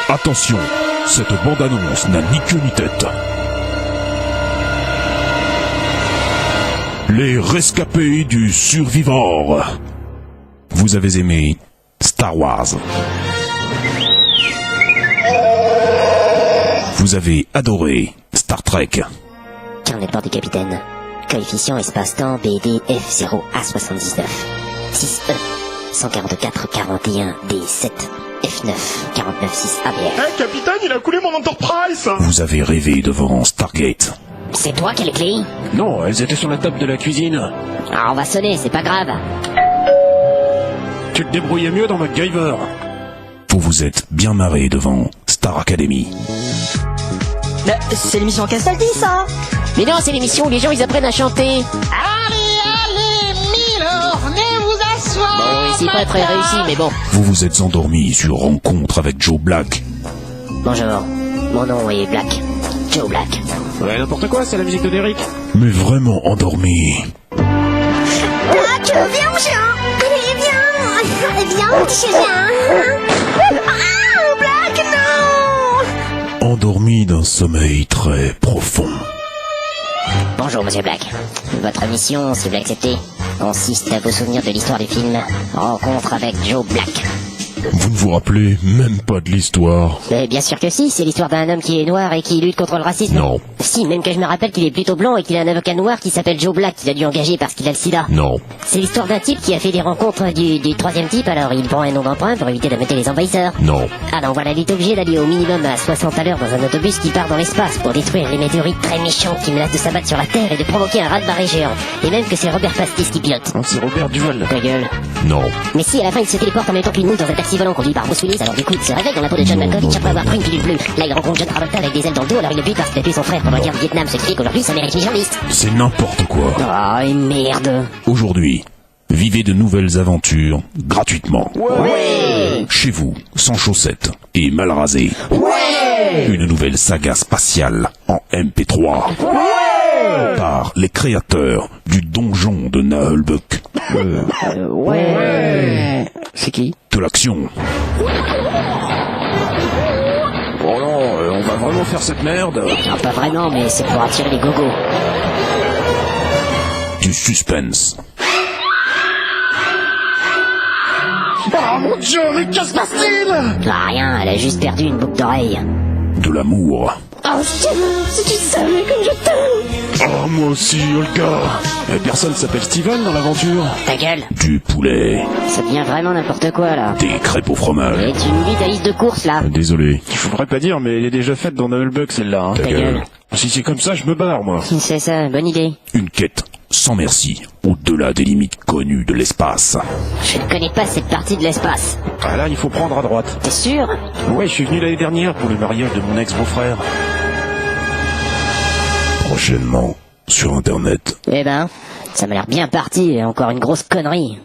Attention, cette bande-annonce n'a ni queue ni tête. Les rescapés du Survivor. Vous avez aimé Star Wars. Vous avez adoré Star Trek. Carnet de bord du capitaine. Coefficient espace-temps BD F0A79. 6E. 144 41 D7 F9 49 6 ABF. Eh, capitaine, il a coulé mon Enterprise. Vous avez rêvé devant Stargate. C'est toi qui as les clés? Non, elles étaient sur la table de la cuisine. Ah, on va sonner, c'est pas grave. Tu te débrouillais mieux dans MacGyver. Vous vous êtes bien marré devant Star Academy. C'est l'émission Castaldi, ça. Mais non, c'est l'émission où les gens ils apprennent à chanter. Allez, Milo, venez vous asseoir. Bon, c'est pas très réussi, mais bon. Vous vous êtes endormi sur Rencontre avec Joe Black. Bonjour, mon nom est Black. Joe Black. Ouais, n'importe quoi, c'est la musique de Derrick. Mais vraiment endormi. Black, viens mon chien. Viens, mon petit chien. Ah, Black, non. Endormi d'un sommeil très profond. Bonjour, monsieur Black. Votre mission, si vous l'acceptez, consiste à vous souvenir de l'histoire du film Rencontre avec Joe Black. Vous ne vous rappelez même pas de l'histoire. Mais bien sûr que si, c'est l'histoire d'un homme qui est noir et qui lutte contre le racisme. Non. Si, même que je me rappelle qu'il est plutôt blanc et qu'il a un avocat noir qui s'appelle Joe Black qu'il a dû engager parce qu'il a le sida. Non. C'est l'histoire d'un type qui a fait des rencontres du troisième type, alors il prend un nom d'emprunt pour éviter d'embêter les envahisseurs. Non. Alors voilà, il est obligé d'aller au minimum à 60 à l'heure dans un autobus qui part dans l'espace pour détruire les météorites très méchantes qui menacent de s'abattre sur la Terre et de provoquer un raz-de-marée géant. Et même que c'est Robert Pastis qui pilote. Oh, c'est Robert Duval. Ta gueule. Non. Mais si, à la fin, il se téléporte en même temps qu'une mouche dans un taxi volant conduit par Bruce Willis, alors du coup, il se réveille dans la peau de John Non, Malkovich non, après avoir non, pris une pilule bleue. Là, il rencontre John Travolta avec des ailes dans le dos, alors il le bute parce qu'il a tué son frère pendant la guerre du Vietnam, ce qui fait qu'aujourd'hui, ça mérite légende. C'est n'importe quoi. Oh, et merde. Aujourd'hui, vivez de nouvelles aventures gratuitement. Ouais. Chez vous, sans chaussettes et mal rasé. Ouais. Une nouvelle saga spatiale en MP3. Ouais. Par les créateurs du donjon de Nullbuck. Ouais. C'est qui? De l'action. Oh non, on va vraiment faire cette merde. Non, pas vraiment, mais c'est pour attirer les gogos. Du suspense. Oh mon Dieu, mais qu'est-ce qui se passe-t-il? Ah, rien, elle a juste perdu une boucle d'oreille. De l'amour. Oh, si tu savais comme je t'aime. Oh, moi aussi, Olga. Mais personne s'appelle Steven dans l'aventure. Ta gueule. Du poulet. Ça devient vraiment n'importe quoi, là. Des crêpes au fromage. Et tu me lis ta liste de courses, là. Désolé. Il faudrait pas dire, mais elle est déjà faite dans Nullbuck celle-là. Hein. Ta gueule. Si c'est comme ça, je me barre, moi. C'est ça, bonne idée. Une quête sans merci, au-delà des limites connues de l'espace. Je ne connais pas cette partie de l'espace. Ah là, il faut prendre à droite. T'es sûr? Ouais, je suis venu l'année dernière pour le mariage de mon ex-beau-frère. Prochainement, sur Internet. Eh ben, ça m'a l'air bien parti, encore une grosse connerie.